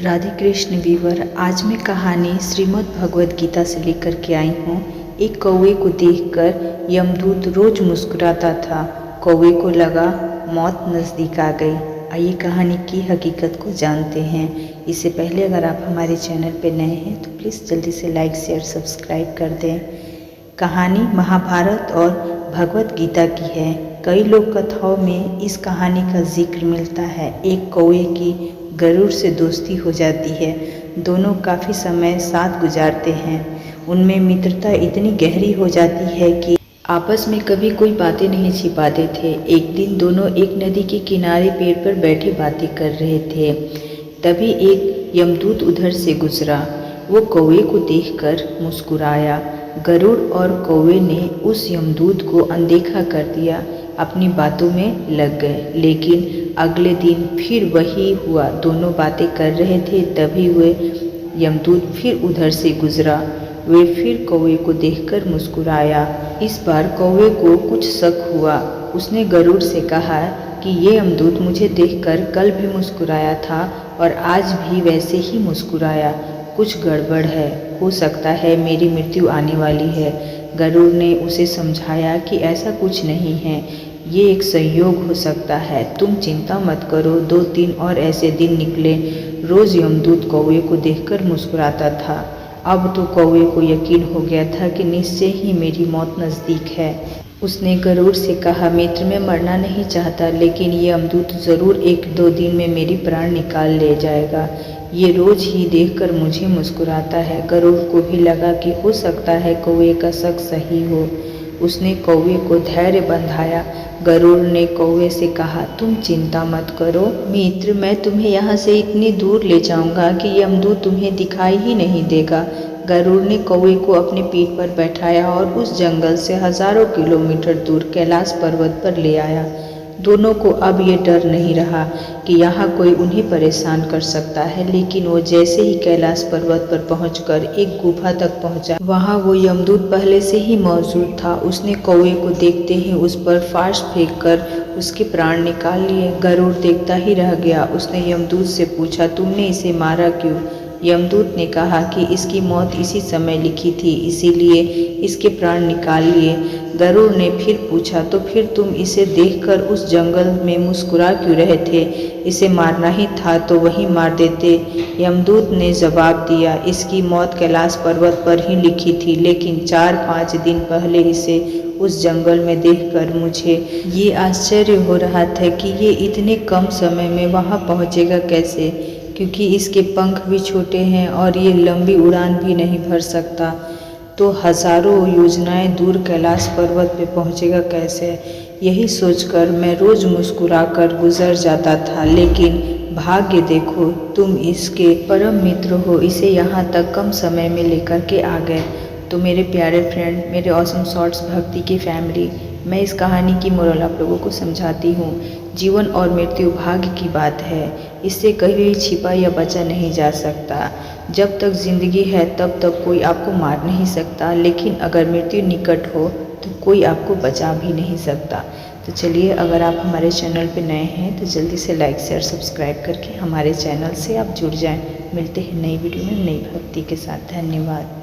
Radhe Krishna Weaver. आज मैं कहानी श्रीमद् भगवद गीता से लेकर के आई हूँ। एक कौवे को देखकर यमदूत रोज मुस्कुराता था। कौवे को लगा मौत नज़दीक आ गई। आइए कहानी की हकीकत को जानते हैं। इससे पहले अगर आप हमारे चैनल पर नए हैं तो प्लीज़ जल्दी से लाइक शेयर सब्सक्राइब कर दें। कहानी महाभारत और भगवद गीता की है। कई लोक कथाओं में इस कहानी का जिक्र मिलता है। एक कौवे की गरुड़ से दोस्ती हो जाती है। दोनों काफ़ी समय साथ गुजारते हैं। उनमें मित्रता इतनी गहरी हो जाती है कि आपस में कभी कोई बातें नहीं छिपाते थे। एक दिन दोनों एक नदी के किनारे पेड़ पर बैठे बातें कर रहे थे। तभी एक यमदूत उधर से गुजरा। वो कौवे को देखकर मुस्कुराया। गरुड़ और कौवे ने उस यमदूत को अनदेखा कर दिया, अपनी बातों में लग गए। लेकिन अगले दिन फिर वही हुआ। दोनों बातें कर रहे थे, तभी वे यमदूत फिर उधर से गुजरा। वे फिर कौवे को देखकर मुस्कुराया। इस बार कौवे को कुछ शक हुआ। उसने गरुड़ से कहा कि ये यमदूत मुझे देखकर कल भी मुस्कुराया था और आज भी वैसे ही मुस्कुराया। कुछ गड़बड़ है, हो सकता है मेरी मृत्यु आने वाली है। गरुड़ ने उसे समझाया कि ऐसा कुछ नहीं है, ये एक संयोग हो सकता है, तुम चिंता मत करो। 2-3 और ऐसे दिन निकले। रोज यमदूत कौवे को देखकर मुस्कुराता था। अब तो कौवे को यकीन हो गया था कि निश्चय ही मेरी मौत नज़दीक है। उसने गरुड़ से कहा, मित्र मैं मरना नहीं चाहता, लेकिन ये यमदूत ज़रूर 1-2 दिन में मेरी प्राण निकाल ले जाएगा। ये रोज ही देखकर मुझे मुस्कुराता है। गरुड़ को भी लगा कि हो सकता है कौवे का शक सही हो। उसने कौवे को धैर्य बंधाया। गरुड़ ने कौवे से कहा, तुम चिंता मत करो मित्र, मैं तुम्हें यहाँ से इतनी दूर ले जाऊँगा कि यमदूत तुम्हें दिखाई ही नहीं देगा। गरुड़ ने कौवे को अपने पीठ पर बैठाया और उस जंगल से हजारों किलोमीटर दूर कैलाश पर्वत पर ले आया। दोनों को अब ये डर नहीं रहा कि यहाँ कोई उन्हें परेशान कर सकता है। लेकिन वो जैसे ही कैलाश पर्वत पर पहुंचकर एक गुफा तक पहुंचा, वहाँ वो यमदूत पहले से ही मौजूद था। उसने कौवे को देखते ही उस पर फांस फेंककर उसके प्राण निकाल लिए। गरुड़ देखता ही रह गया। उसने यमदूत से पूछा, तुमने इसे मारा क्यों? यमदूत ने कहा कि इसकी मौत इसी समय लिखी थी, इसीलिए इसके प्राण निकाल लिए। गरुड़ ने फिर पूछा, तो फिर तुम इसे देखकर उस जंगल में मुस्कुरा क्यों रहे थे? इसे मारना ही था तो वहीं मार देते। यमदूत ने जवाब दिया, इसकी मौत कैलाश पर्वत पर ही लिखी थी, लेकिन 4-5 दिन पहले इसे उस जंगल में देखकर मुझे ये आश्चर्य हो रहा था कि ये इतने कम समय में वहाँ पहुँचेगा कैसे, क्योंकि इसके पंख भी छोटे हैं और ये लंबी उड़ान भी नहीं भर सकता। तो हजारों योजनाएं दूर कैलाश पर्वत पे पहुंचेगा कैसे? यही सोचकर मैं रोज मुस्कुराकर गुजर जाता था। लेकिन भाग्य देखो, तुम इसके परम मित्र हो, इसे यहाँ तक कम समय में लेकर के आ गए। तो मेरे प्यारे फ्रेंड, मेरे ऑसम शॉर्ट्स भक्ति की फैमिली, मैं इस कहानी की मोरल आप लोगों को समझाती हूँ। जीवन और मृत्यु भाग्य की बात है, इससे कहीं छिपा या बचा नहीं जा सकता। जब तक जिंदगी है तब तक कोई आपको मार नहीं सकता, लेकिन अगर मृत्यु निकट हो तो कोई आपको बचा भी नहीं सकता। तो चलिए, अगर आप हमारे चैनल पर नए हैं तो जल्दी से लाइक शेयर सब्सक्राइब करके हमारे चैनल से आप जुड़ जाएं। मिलते हैं नई वीडियो में नई भक्ति के साथ। धन्यवाद।